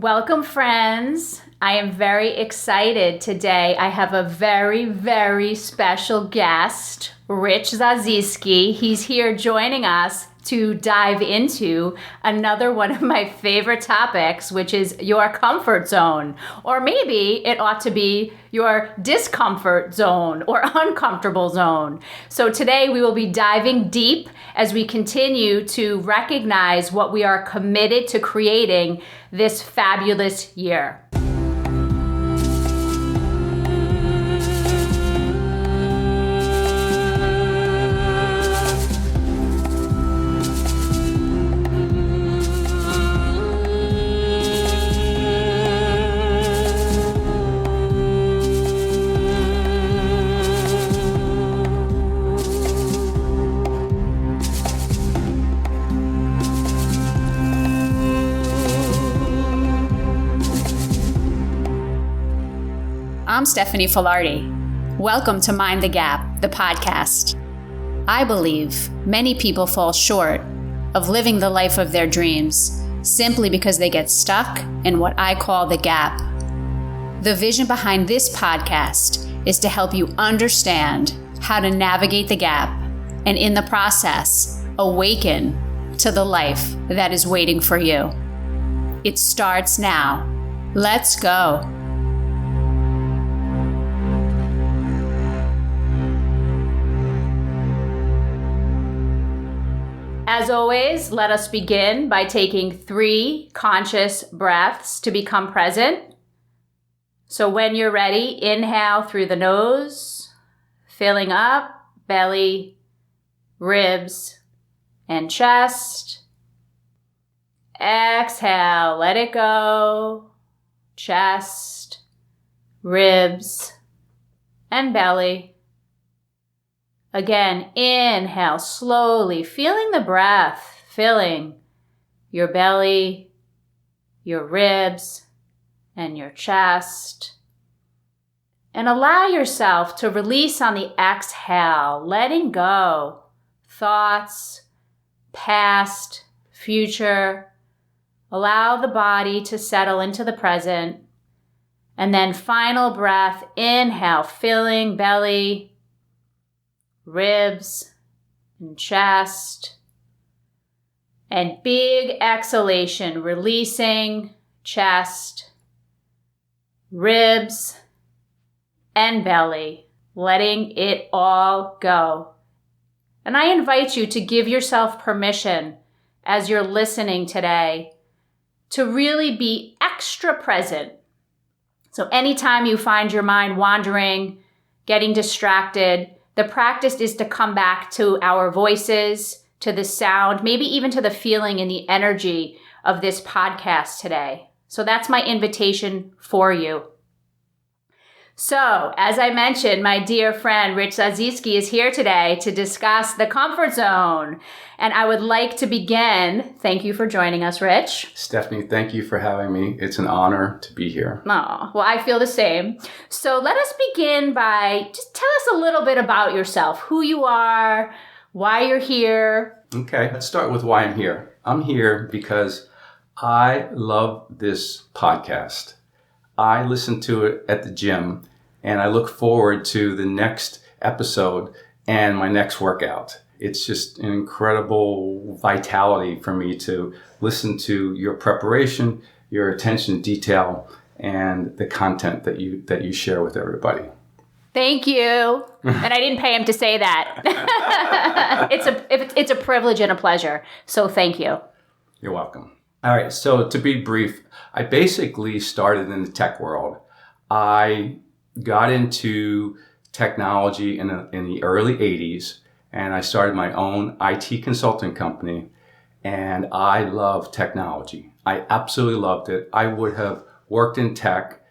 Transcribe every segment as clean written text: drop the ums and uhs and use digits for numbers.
Welcome, friends. I am very excited today. I have a very, very special guest, Rich Zaziski. He's here joining us to dive into another one of my favorite topics, which is your comfort zone. Or maybe it ought to be your discomfort zone or uncomfortable zone. So today we will be diving deep as we continue to recognize what we are committed to creating this fabulous year. I'm Stephanie Filardi. Welcome to Mind the Gap, the podcast. I believe many people fall short of living the life of their dreams simply because they get stuck in what I call the gap. The vision behind this podcast is to help you understand how to navigate the gap and in the process, awaken to the life that is waiting for you. It starts now. Let's go. As always, let us begin by taking 3 conscious breaths to become present. So when you're ready, inhale through the nose, filling up belly, ribs, and chest. Exhale, let it go, chest, ribs, and belly. Again, inhale slowly, feeling the breath, filling your belly, your ribs, and your chest. And allow yourself to release on the exhale, letting go thoughts, past, future. Allow the body to settle into the present. And then final breath, inhale, filling belly, ribs, and chest. And big exhalation, releasing chest, ribs, and belly, letting it all go. And I invite you to give yourself permission as you're listening today to really be extra present. So anytime you find your mind wandering, getting distracted, the practice is to come back to our voices, to the sound, maybe even to the feeling and the energy of this podcast today. So that's my invitation for you. So, as I mentioned, my dear friend Rich Zaziski is here today to discuss the comfort zone. And I would like to begin. Thank you for joining us, Rich. Stephanie, thank you for having me. It's an honor to be here. Oh, well, I feel the same. So let us begin by just tell us a little bit about yourself, who you are, why you're here. Okay, let's start with why I'm here. I'm here because I love this podcast. I listen to it at the gym, and I look forward to the next episode and my next workout. It's just an incredible vitality for me to listen to your preparation, your attention to detail, and the content that you share with everybody. Thank you. And I didn't pay him to say that. It's a privilege and a pleasure. So thank you. You're welcome. All right. So to be brief, I basically started in the tech world. I got into technology in the early 80s, and I started my own IT consulting company, and I love technology. I absolutely loved it. I would have worked in tech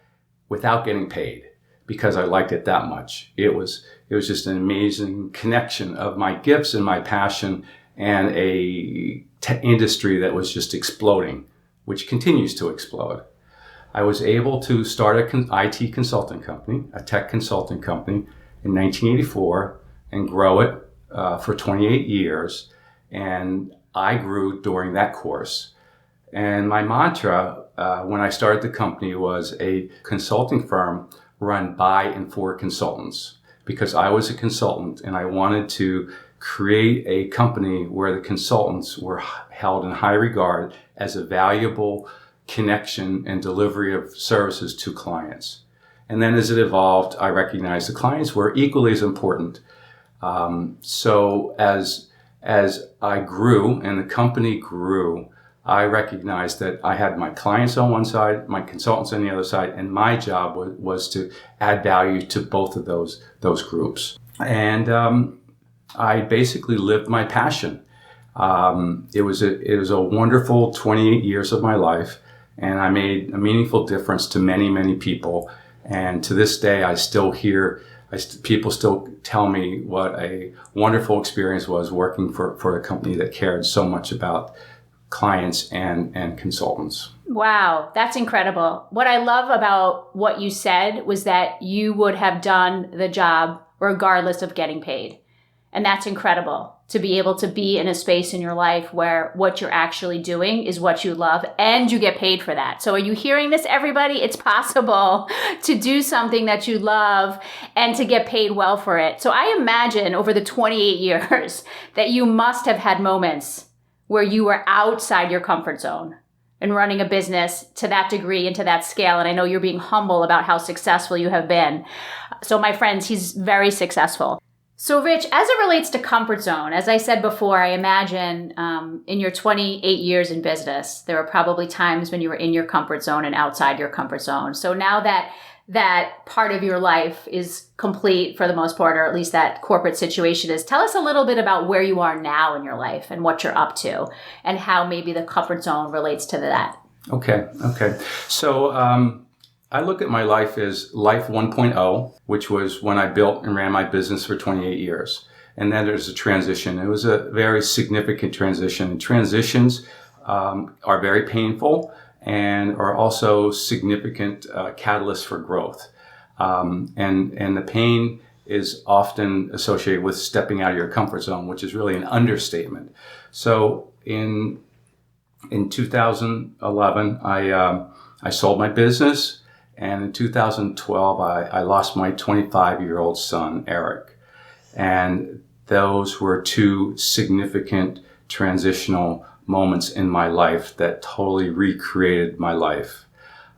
without getting paid because I liked it that much. It was just an amazing connection of my gifts and my passion and a industry that was just exploding, which continues to explode. I was able to start an IT consulting company, a tech consulting company in 1984 and grow it for 28 years. And I grew during that course. And my mantra when I started the company, was a consulting firm run by and for consultants, because I was a consultant and I wanted to create a company where the consultants were held in high regard as a valuable connection and delivery of services to clients. And then as it evolved, I recognized the clients were equally as important. So as I grew and the company grew, I recognized that I had my clients on one side, my consultants on the other side, and my job was to add value to both of those groups. And I basically lived my passion. It was a wonderful 28 years of my life, and I made a meaningful difference to many, many people. And to this day, I still hear people still tell me what a wonderful experience was working for a company that cared so much about clients and consultants. Wow, that's incredible. What I love about what you said was that you would have done the job regardless of getting paid. And that's incredible, to be able to be in a space in your life where what you're actually doing is what you love and you get paid for that. So are you hearing this, everybody? It's possible to do something that you love and to get paid well for it. So I imagine over the 28 years that you must have had moments where you were outside your comfort zone and running a business to that degree and to that scale. And I know you're being humble about how successful you have been. So my friends, he's very successful. So Rich, as it relates to comfort zone, as I said before, I imagine in your 28 years in business, there were probably times when you were in your comfort zone and outside your comfort zone. So now that that part of your life is complete for the most part, or at least that corporate situation is, tell us a little bit about where you are now in your life and what you're up to and how maybe the comfort zone relates to that. Okay. So I look at my life as life 1.0, which was when I built and ran my business for 28 years. And then there's a transition. It was a very significant transition. Transitions are very painful and are also significant catalysts for growth. And the pain is often associated with stepping out of your comfort zone, which is really an understatement. So in 2011, I sold my business. And in 2012, I lost my 25-year-old son, Eric. And those were two significant transitional moments in my life that totally recreated my life.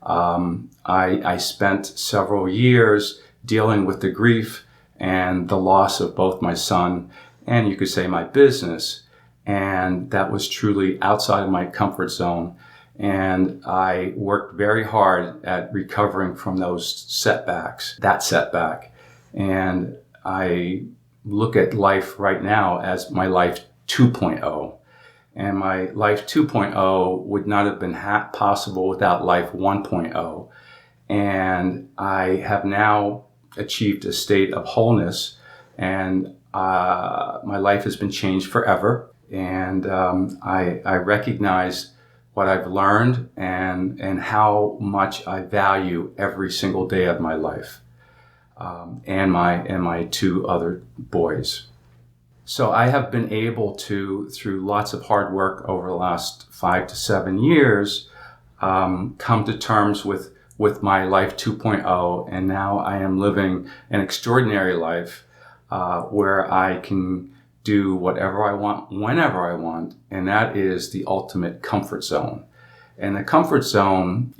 I spent several years dealing with the grief and the loss of both my son and, you could say, my business. And that was truly outside of my comfort zone. And I worked very hard at recovering from that setback. And I look at life right now as my life 2.0. And my life 2.0 would not have been possible without life 1.0. And I have now achieved a state of wholeness, and my life has been changed forever. And I recognize what I've learned and how much I value every single day of my life, and my two other boys. So I have been able to, through lots of hard work over the last 5 to 7 years, come to terms with my life 2.0, and now I am living an extraordinary life where I can do whatever I want, whenever I want, and that is the ultimate comfort zone. And the comfort zone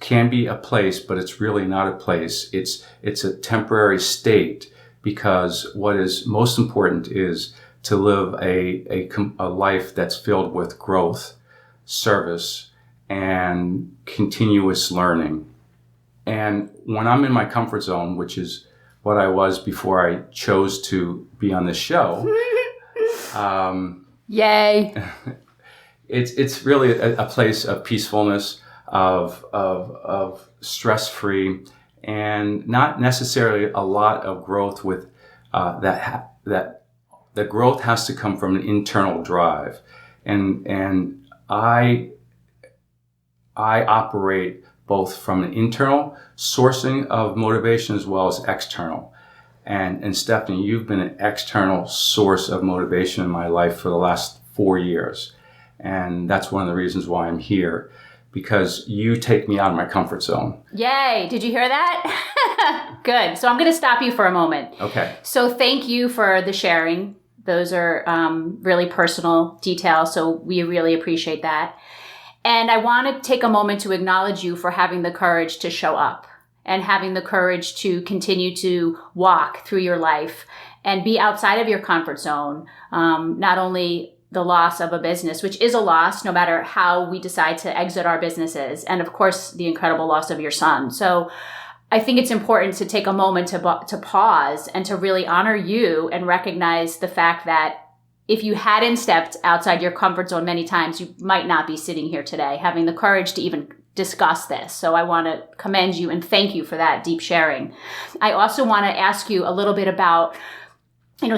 can be a place, but it's really not a place. It's a temporary state, because what is most important is to live a life that's filled with growth, service, and continuous learning. And when I'm in my comfort zone, which is what I was before I chose to be on this show. Yay! It's really a place of peacefulness, of stress-free, and not necessarily a lot of growth. With that the growth has to come from an internal drive, and I operate both from an internal sourcing of motivation as well as external. And Stephanie, you've been an external source of motivation in my life for the last 4 years. And that's one of the reasons why I'm here, because you take me out of my comfort zone. Yay. Did you hear that? Good. So I'm going to stop you for a moment. Okay. So thank you for the sharing. Those are really personal details. So we really appreciate that. And I want to take a moment to acknowledge you for having the courage to show up and having the courage to continue to walk through your life and be outside of your comfort zone. Not only the loss of a business, which is a loss no matter how we decide to exit our businesses, and of course the incredible loss of your son. So I think it's important to take a moment to pause and to really honor you and recognize the fact that if you hadn't stepped outside your comfort zone many times, you might not be sitting here today having the courage to even discuss this. So I want to commend you and thank you for that deep sharing. I also want to ask you a little bit about,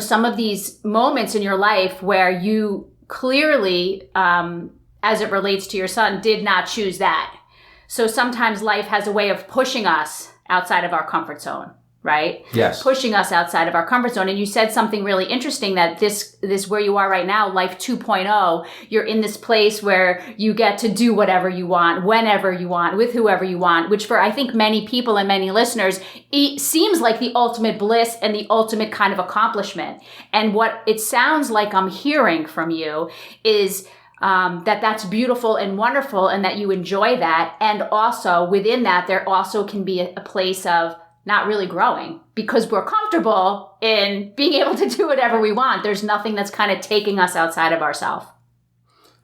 some of these moments in your life where you clearly, as it relates to your son, did not choose that. So sometimes life has a way of pushing us outside of our comfort zone, right? Yes. Pushing us outside of our comfort zone. And you said something really interesting, that this where you are right now, life 2.0, you're in this place where you get to do whatever you want, whenever you want, with whoever you want, which for I think many people and many listeners, it seems like the ultimate bliss and the ultimate kind of accomplishment. And what it sounds like I'm hearing from you is that's beautiful and wonderful, and that you enjoy that. And also within that, there also can be a place of not really growing because we're comfortable in being able to do whatever we want. There's nothing that's kind of taking us outside of ourselves.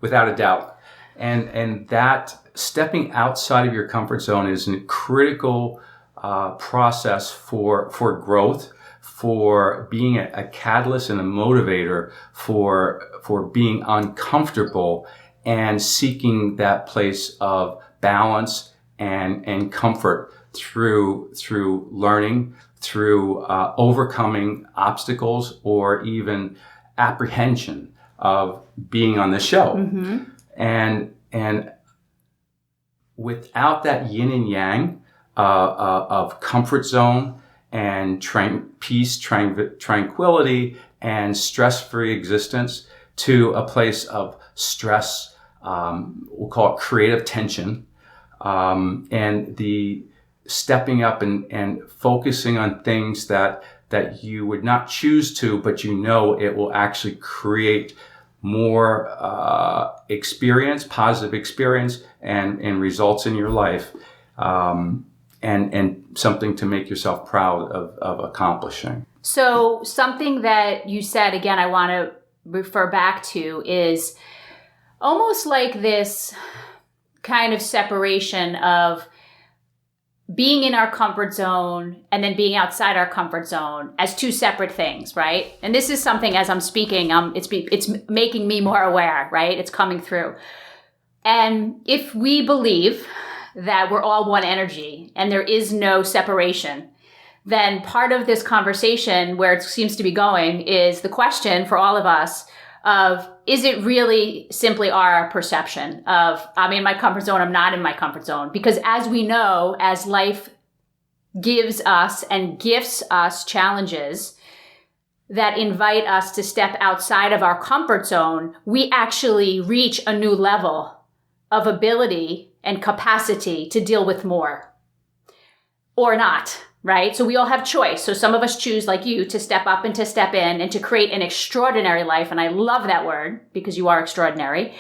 Without a doubt. And that stepping outside of your comfort zone is a critical process for growth, for being a catalyst and a motivator for being uncomfortable and seeking that place of balance and comfort through learning, through overcoming obstacles or even apprehension of being on the show. Mm-hmm. And without that yin and yang of comfort zone and peace, tranquility, and stress-free existence to a place of stress, we'll call it creative tension, and the stepping up and focusing on things that you would not choose to, but it will actually create more positive experience and results in your life, and something to make yourself proud of accomplishing. So something that you said, again, I want to refer back to, is almost like this kind of separation of being in our comfort zone and then being outside our comfort zone as two separate things, right? And this is something, as I'm speaking, it's making me more aware, right? It's coming through. And if we believe that we're all one energy and there is no separation, then part of this conversation, where it seems to be going, is the question for all of us of, is it really simply our perception of, I'm in my comfort zone, I'm not in my comfort zone? Because as we know, as life gives us and gifts us challenges that invite us to step outside of our comfort zone, we actually reach a new level of ability and capacity to deal with more or not. Right? So we all have choice. So some of us choose, like you, to step up and to step in and to create an extraordinary life. And I love that word, because you are extraordinary,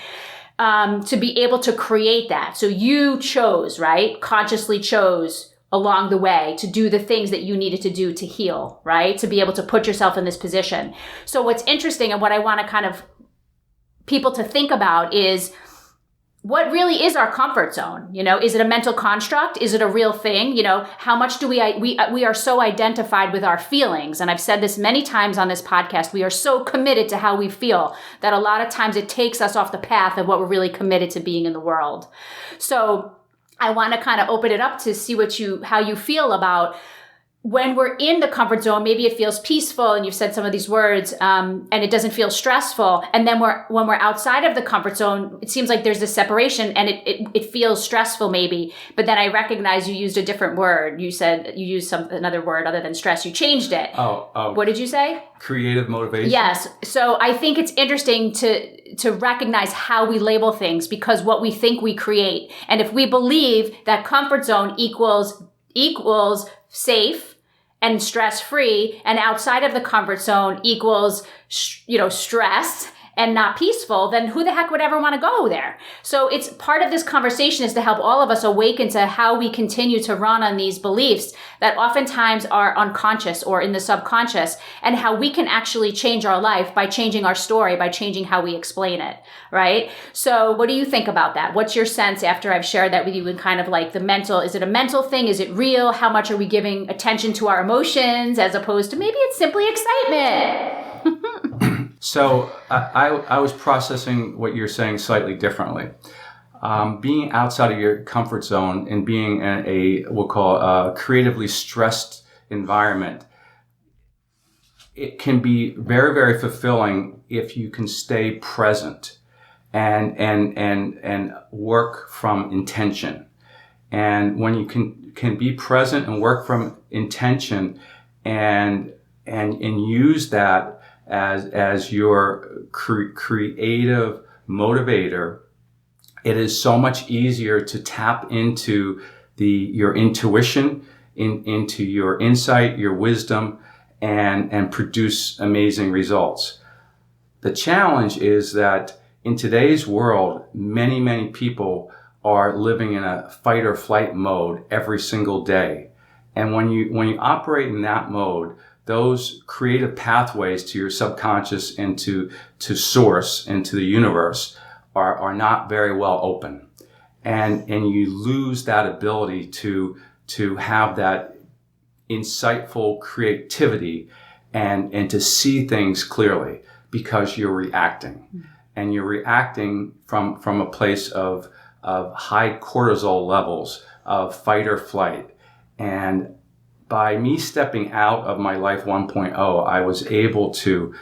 to be able to create that. So you chose, right? Consciously chose along the way to do the things that you needed to do to heal, right? To be able to put yourself in this position. So what's interesting, and what I want to kind of people to think about, is what really is our comfort zone? Is it a mental construct? Is it a real thing? How much do we are so identified with our feelings. And I've said this many times on this podcast. We are so committed to how we feel that a lot of times it takes us off the path of what we're really committed to being in the world. So I want to kind of open it up to see how you feel about, when we're in the comfort zone, maybe it feels peaceful, and you've said some of these words, and it doesn't feel stressful. And then when we're outside of the comfort zone, it seems like there's this separation, and it feels stressful maybe. But then I recognize you used a different word. You said you used another word other than stress. You changed it. Oh. What did you say? Creative motivation. Yes. So I think it's interesting to recognize how we label things, because what we think we create. And if we believe that comfort zone equals safe and stress-free, and outside of the comfort zone equals, stress and not peaceful, then who the heck would ever want to go there? So it's part of this conversation is to help all of us awaken to how we continue to run on these beliefs that oftentimes are unconscious or in the subconscious, and how we can actually change our life by changing our story, by changing how we explain it, right? So what do you think about that? What's your sense after I've shared that with you, and kind of like the mental, is it a mental thing? Is it real? How much are we giving attention to our emotions as opposed to maybe it's simply excitement? So I was processing what you're saying slightly differently. Being outside of your comfort zone and being in we'll call a creatively stressed environment, it can be very, very fulfilling if you can stay present and work from intention. And when you can be present and work from intention and use that as your creative motivator, it is so much easier to tap into your intuition, into your insight, your wisdom, and produce amazing results. The challenge is that in today's world, many, many people are living in a fight or flight mode every single day. And when you operate in that mode, those creative pathways to your subconscious and to source and to the universe are not very well open. And you lose that ability to have that insightful creativity and to see things clearly, because you're reacting. And you're reacting from a place of high cortisol levels of fight or flight. And by me stepping out of my life 1.0, I was able to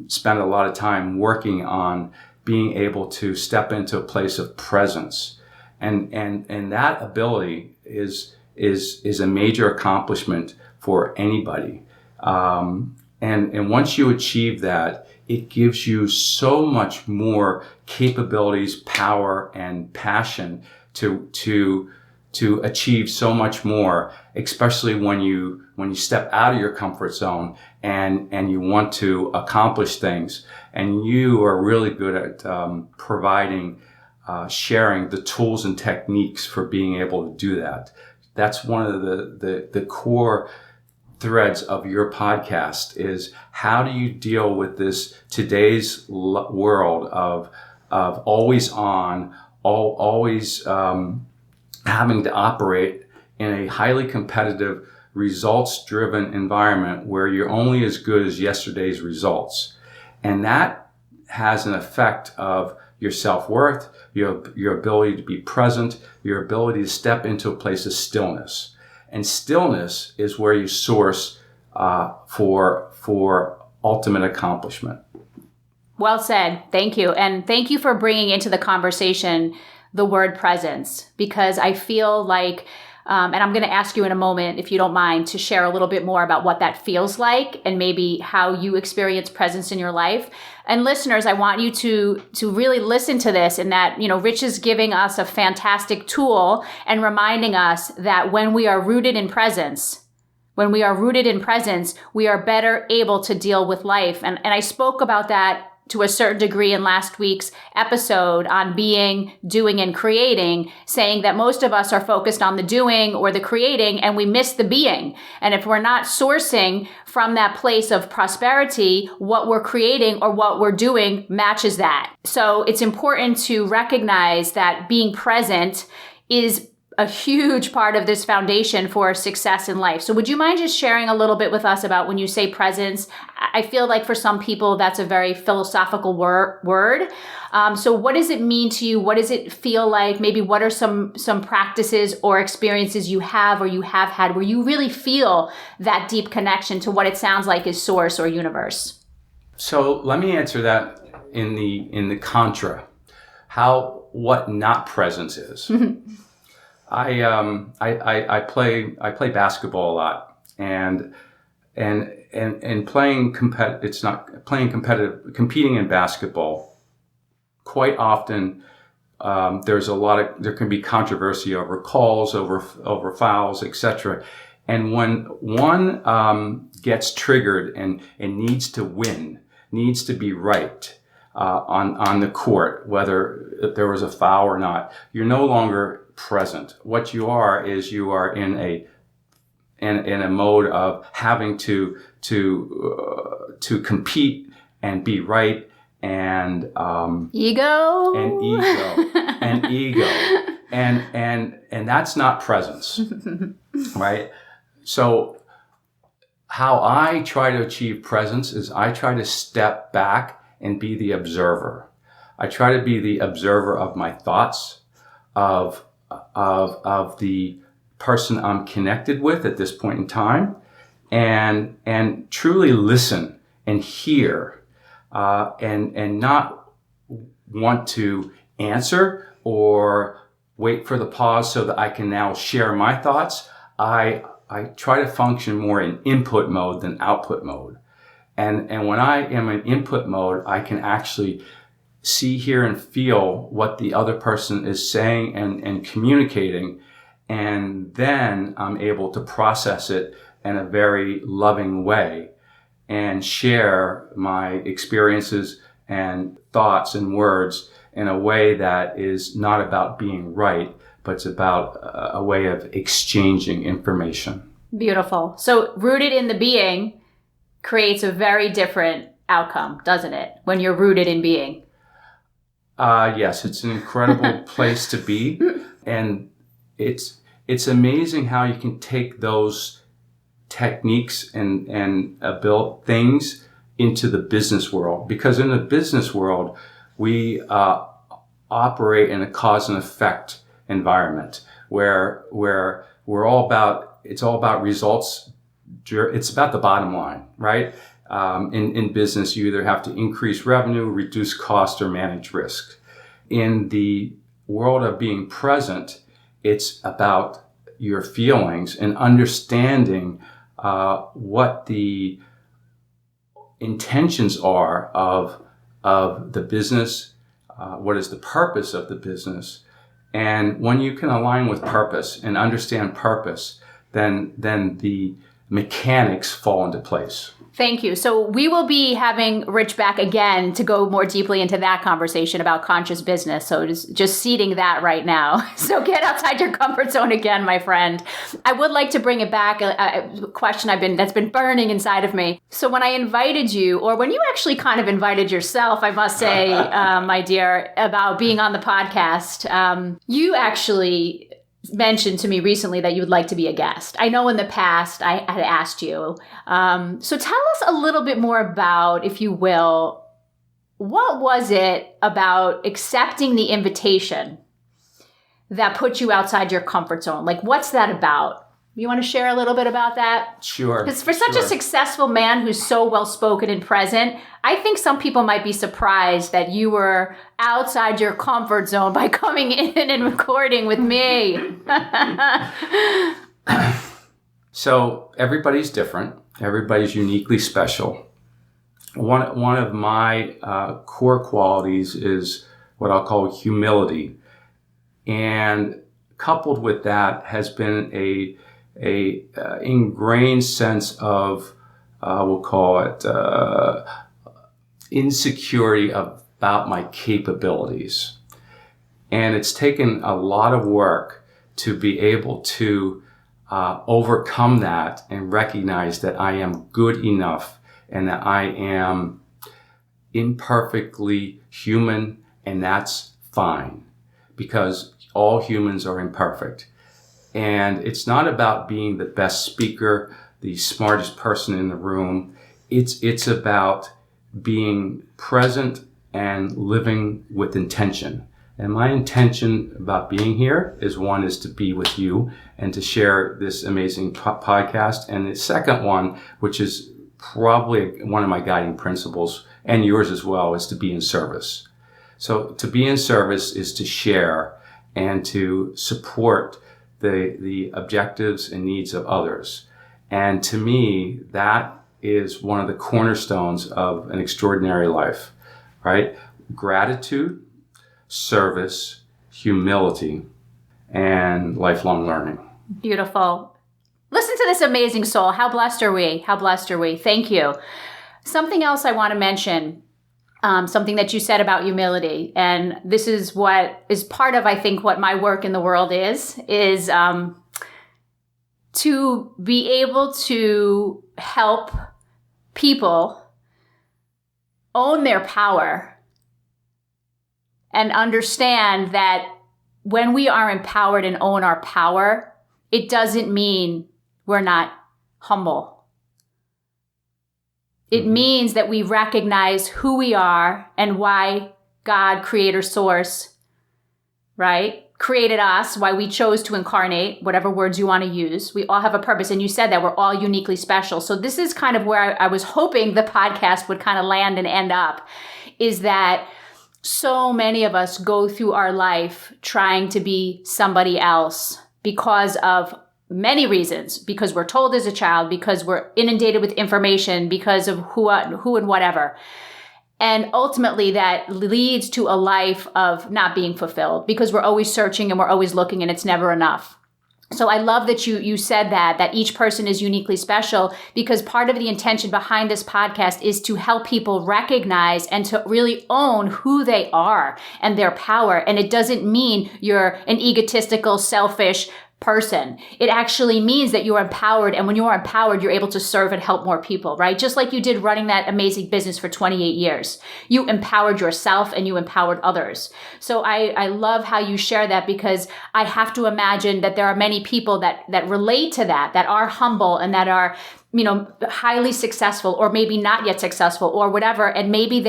spend a lot of time working on being able to step into a place of presence. And that ability is a major accomplishment for anybody. And once you achieve that, it gives you so much more capabilities, power, and passion to achieve so much more, especially when you step out of your comfort zone and you want to accomplish things. And you are really good at providing, sharing the tools and techniques for being able to do that. That's one of the core threads of your podcast, is how do you deal with this today's world of always on, always having to operate in a highly competitive, results-driven environment where you're only as good as yesterday's results. And that has an effect of your self-worth, your ability to be present, your ability to step into a place of stillness. And stillness is where you source for ultimate accomplishment. Well said. Thank you. And thank you for bringing into the conversation the word presence, because I feel like, and I'm going to ask you in a moment, if you don't mind, to share a little bit more about what that feels like and maybe how you experience presence in your life. And listeners, I want you to really listen to this, in that, Rich is giving us a fantastic tool and reminding us that when we are rooted in presence, we are better able to deal with life. And I spoke about that to a certain degree in last week's episode on being, doing, and creating, saying that most of us are focused on the doing or the creating, and we miss the being. And if we're not sourcing from that place of prosperity, what we're creating or what we're doing matches that. So it's important to recognize that being present is a huge part of this foundation for success in life. So would you mind just sharing a little bit with us about when you say presence? I feel like for some people, that's a very philosophical word. So what does it mean to you? What does it feel like? Maybe what are some practices or experiences you have or you have had where you really feel that deep connection to what it sounds like is source or universe? So let me answer that in the contra, what not presence is. I play basketball a lot, and competing in basketball. Quite often, there can be controversy over calls, over fouls, etc. And when one gets triggered and needs to win, needs to be right on the court, whether there was a foul or not, you're no longer present. What you are in a mode of having to compete and be right and ego and that's not presence, right? So how I try to achieve presence is I try to step back and be the observer. I try to be the observer of my thoughts, of the person I'm connected with at this point in time, and truly listen and hear, and not want to answer or wait for the pause so that I can now share my thoughts. I try to function more in input mode than output mode. And when I am in input mode, I can actually see, hear, and feel what the other person is saying and communicating. And then I'm able to process it in a very loving way and share my experiences and thoughts and words in a way that is not about being right, but it's about a way of exchanging information. Beautiful. So rooted in the being creates a very different outcome, doesn't it? When you're rooted in being. Yes, it's an incredible place to be. And it's amazing how you can take those techniques and build things into the business world. Because in the business world, we operate in a cause and effect environment where it's all about results. It's about the bottom line, right? In business, you either have to increase revenue, reduce cost, or manage risk. In the world of being present, it's about your feelings and understanding what the intentions are of the business, what is the purpose of the business. And when you can align with purpose and understand purpose, then the mechanics fall into place. Thank you. So we will be having Rich back again to go more deeply into that conversation about conscious business. So just seeding that right now. So get outside your comfort zone again, my friend. I would like to bring it back, a question that's been burning inside of me. So when I invited you, or when you actually kind of invited yourself, I must say, my dear, about being on the podcast, you actually mentioned to me recently that you would like to be a guest. I know in the past I had asked you. So tell us a little bit more about, if you will, what was it about accepting the invitation that put you outside your comfort zone? Like, what's that about? You want to share a little bit about that? Sure. Because for such a successful man who's so well-spoken and present, I think some people might be surprised that you were outside your comfort zone by coming in and recording with me. So everybody's different. Everybody's uniquely special. One of my core qualities is what I'll call humility. And coupled with that has been a ingrained sense of, we'll call it, insecurity about my capabilities. And it's taken a lot of work to be able to overcome that and recognize that I am good enough and that I am imperfectly human, and that's fine, because all humans are imperfect. And it's not about being the best speaker, the smartest person in the room. It's about being present and living with intention. And my intention about being here is to be with you and to share this amazing podcast. And the second one, which is probably one of my guiding principles, and yours as well, is to be in service. So to be in service is to share and to support the objectives and needs of others. And to me, that is one of the cornerstones of an extraordinary life, right? Gratitude, service, humility, and lifelong learning. Beautiful. Listen to this amazing soul. How blessed are we? How blessed are we? Thank you. Something else I want to mention, something that you said about humility, and this is what is part of, I think, what my work in the world is to be able to help people own their power and understand that when we are empowered and own our power, it doesn't mean we're not humble. It means that we recognize who we are and why God, creator source, right, created us, why we chose to incarnate, whatever words you want to use. We all have a purpose. And you said that we're all uniquely special. So this is kind of where I was hoping the podcast would kind of land and end up, is that so many of us go through our life trying to be somebody else because of many reasons, because we're told as a child, because we're inundated with information, because of who and whatever. And ultimately that leads to a life of not being fulfilled because we're always searching and we're always looking and it's never enough. So I love that you said that each person is uniquely special, because part of the intention behind this podcast is to help people recognize and to really own who they are and their power. And it doesn't mean you're an egotistical, selfish person. It actually means that you're empowered. And when you're empowered, you're able to serve and help more people, right? Just like you did running that amazing business for 28 years. You empowered yourself and you empowered others. So I love how you share that, because I have to imagine that there are many people that relate to that are humble and that are, highly successful, or maybe not yet successful, or whatever. And maybe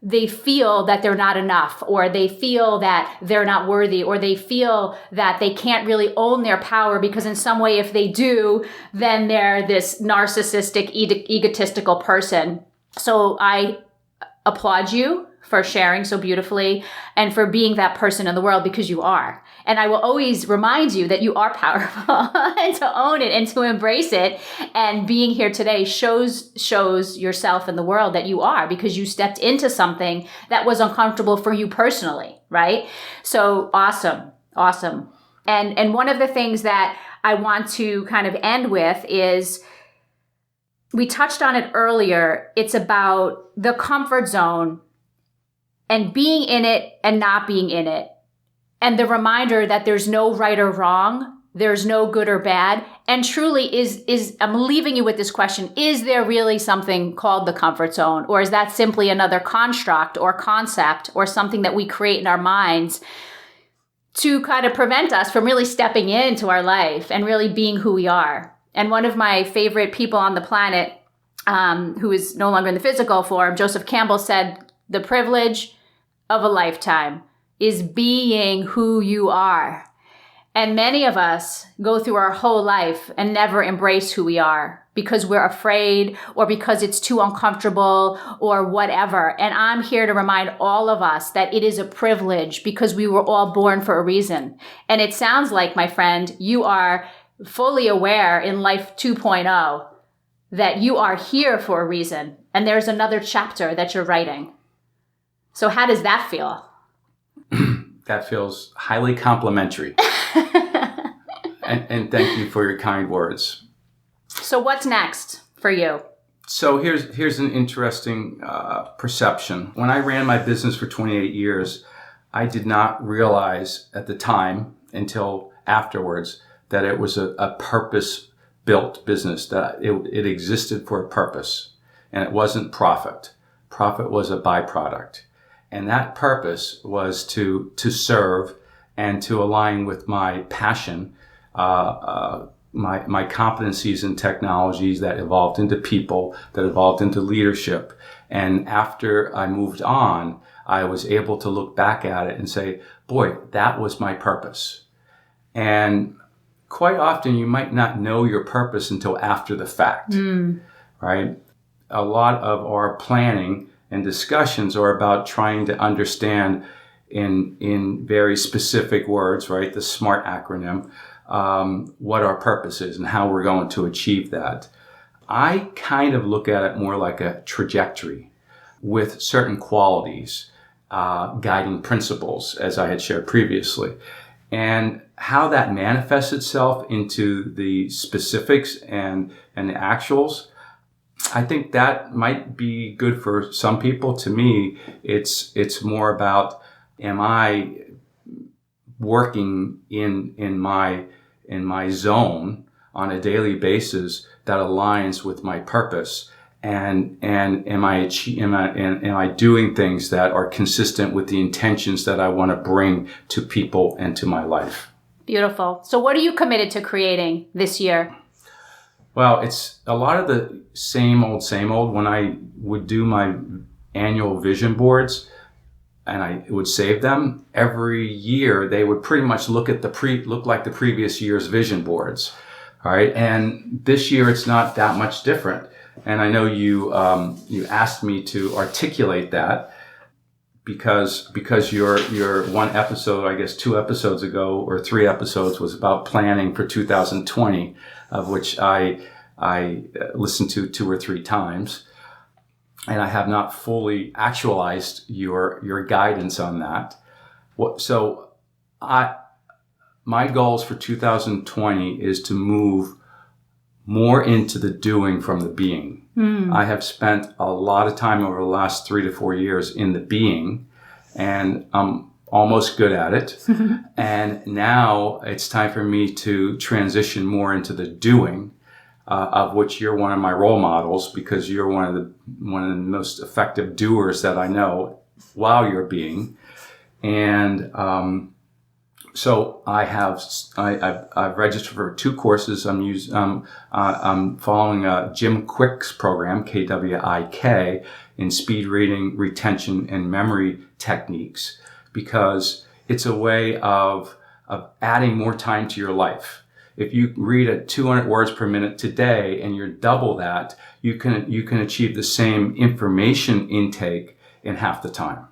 they feel that they're not enough, or they feel that they're not worthy, or they feel that they can't really own their power because in some way, if they do, then they're this narcissistic, egotistical person. So I applaud you for sharing so beautifully and for being that person in the world, because you are. And I will always remind you that you are powerful and to own it and to embrace it. And being here today shows yourself in the world that you are, because you stepped into something that was uncomfortable for you personally, right? So awesome. And one of the things that I want to kind of end with is, we touched on it earlier. It's about the comfort zone and being in it and not being in it. And the reminder that there's no right or wrong, there's no good or bad. And truly I'm leaving you with this question: is there really something called the comfort zone? Or is that simply another construct or concept or something that we create in our minds to kind of prevent us from really stepping into our life and really being who we are? And one of my favorite people on the planet, who is no longer in the physical form, Joseph Campbell, said, the privilege of a lifetime is being who you are. And many of us go through our whole life and never embrace who we are because we're afraid, or because it's too uncomfortable, or whatever. And I'm here to remind all of us that it is a privilege, because we were all born for a reason. And it sounds like, my friend, you are fully aware in Life 2.0 that you are here for a reason. And there's another chapter that you're writing. So how does that feel? That feels highly complimentary. and thank you for your kind words. So what's next for you? So here's an interesting perception. When I ran my business for 28 years, I did not realize at the time, until afterwards, that it was a purpose-built business, that it existed for a purpose, and it wasn't profit. Profit was a byproduct. And that purpose was to serve and to align with my passion my competencies in technologies that evolved into people, that evolved into leadership. And after I moved on, I was able to look back at it and say, boy, that was my purpose. And quite often you might not know your purpose until after the fact, right? A lot of our planning and discussions are about trying to understand in very specific words, right? The SMART acronym, what our purpose is and how we're going to achieve that. I kind of look at it more like a trajectory with certain qualities, guiding principles, as I had shared previously. And how that manifests itself into the specifics and the actuals, I think that might be good for some people. To me, it's more about, am I working in my zone on a daily basis that aligns with my purpose, and am I doing things that are consistent with the intentions that I want to bring to people and to my life? Beautiful. So what are you committed to creating this year? Well, it's a lot of the same old. When I would do my annual vision boards and I would save them, every year they would pretty much look like the previous year's vision boards. All right. And this year it's not that much different. And I know you asked me to articulate that because your one episode, I guess 2 episodes ago or 3 episodes, was about planning for 2020, of which I listened to 2 or 3 times, and I have not fully actualized your guidance on that. So my goals for 2020 is to move more into the doing from the being. I have spent a lot of time over the last 3 to 4 years in the being, and I'm almost good at it. And now it's time for me to transition more into the doing, of which you're one of my role models, because you're one of the most effective doers that I know while you're being. And so I've registered for 2 courses. I'm following Jim Quick's program, KWIK, in speed reading, retention, and memory techniques, because it's a way of adding more time to your life. If you read at 200 words per minute today and you're double that, you can achieve the same information intake in half the time.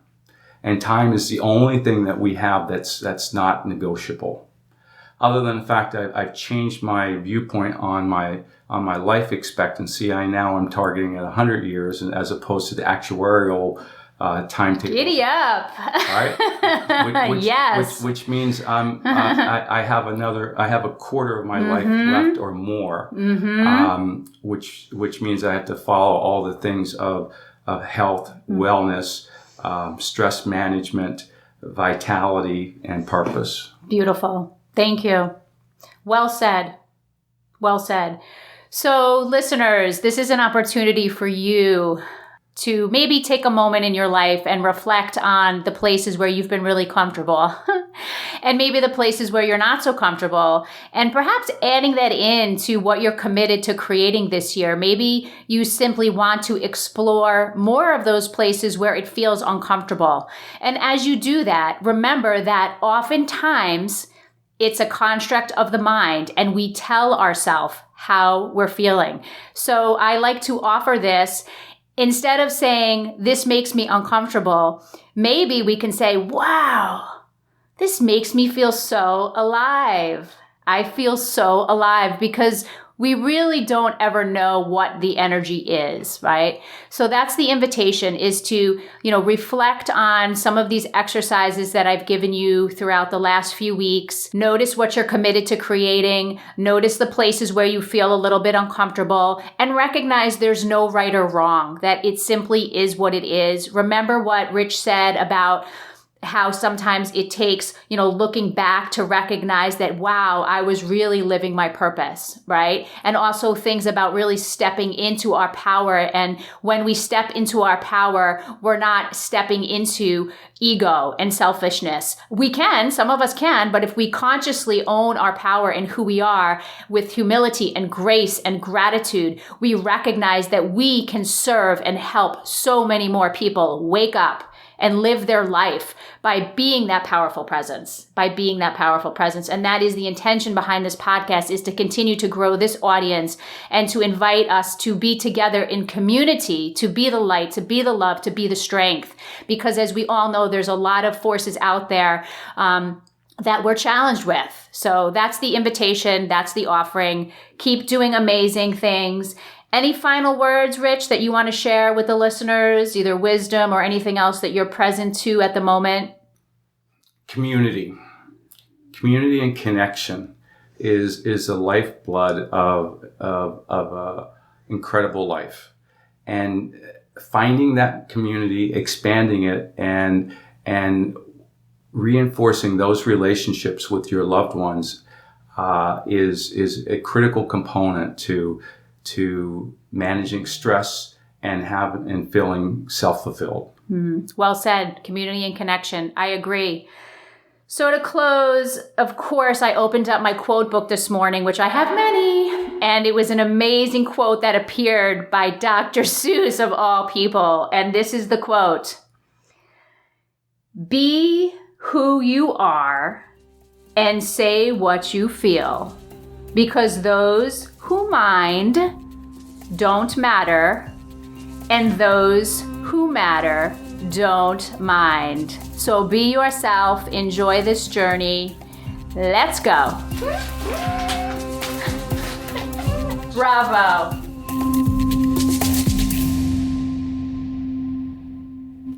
And time is the only thing that we have that's not negotiable. Other than the fact that I've changed my viewpoint on my life expectancy, I'm targeting at 100 years, and as opposed to the actuarial timetable. Giddy up! Right? Yes. Which means I have a quarter of my life left or more. Which means I have to follow all the things of health, wellness, stress management, vitality, and purpose. Beautiful. Thank you. Well said. Well said. So, listeners, this is an opportunity for you to maybe take a moment in your life and reflect on the places where you've been really comfortable and maybe the places where you're not so comfortable, and perhaps adding that into what you're committed to creating this year. Maybe you simply want to explore more of those places where it feels uncomfortable. And as you do that, remember that oftentimes it's a construct of the mind, and we tell ourselves how we're feeling. So I like to offer this. Instead of saying, this makes me uncomfortable, maybe we can say, wow, this makes me feel so alive. I feel so alive, because we really don't ever know what the energy is, right? So that's the invitation, is to, reflect on some of these exercises that I've given you throughout the last few weeks. Notice what you're committed to creating. Notice the places where you feel a little bit uncomfortable, and recognize there's no right or wrong, that it simply is what it is. Remember what Rich said about how sometimes it takes, looking back to recognize that, wow, I was really living my purpose, right? And also things about really stepping into our power. And when we step into our power, we're not stepping into ego and selfishness. We can, some of us can, but if we consciously own our power and who we are with humility and grace and gratitude, we recognize that we can serve and help so many more people wake up and live their life by being that powerful presence, And that is the intention behind this podcast, is to continue to grow this audience and to invite us to be together in community, to be the light, to be the love, to be the strength. Because as we all know, there's a lot of forces out there that we're challenged with. So that's the invitation. That's the offering. Keep doing amazing things. Any final words, Rich, that you want to share with the listeners, either wisdom or anything else that you're present to at the moment? Community and connection is the lifeblood of a incredible life, and finding that community, expanding it, and reinforcing those relationships with your loved ones is a critical component to managing stress and feeling self-fulfilled. Well said. Community and connection. I agree. So to close, of course, I opened up my quote book this morning, which I have many, and it was an amazing quote that appeared by Dr. Seuss of all people. And this is the quote: "Be who you are and say what you feel, because those who mind don't matter, and those who matter don't mind." So be yourself, enjoy this journey. Let's go. Bravo.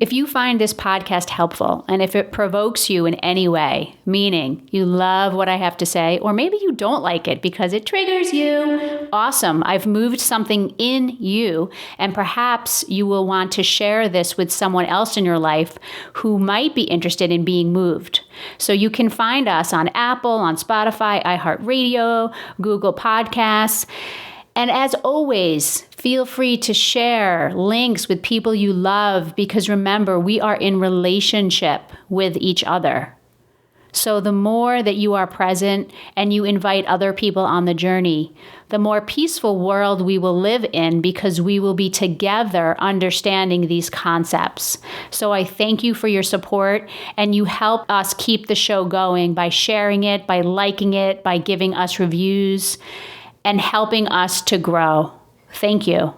If you find this podcast helpful, and if it provokes you in any way, meaning you love what I have to say, or maybe you don't like it because it triggers you, awesome. I've moved something in you, and perhaps you will want to share this with someone else in your life who might be interested in being moved. So you can find us on Apple, on Spotify, iHeartRadio, Google Podcasts. And as always, feel free to share links with people you love, because remember, we are in relationship with each other. So the more that you are present and you invite other people on the journey, the more peaceful world we will live in, because we will be together understanding these concepts. So I thank you for your support, and you help us keep the show going by sharing it, by liking it, by giving us reviews, and helping us to grow. Thank you.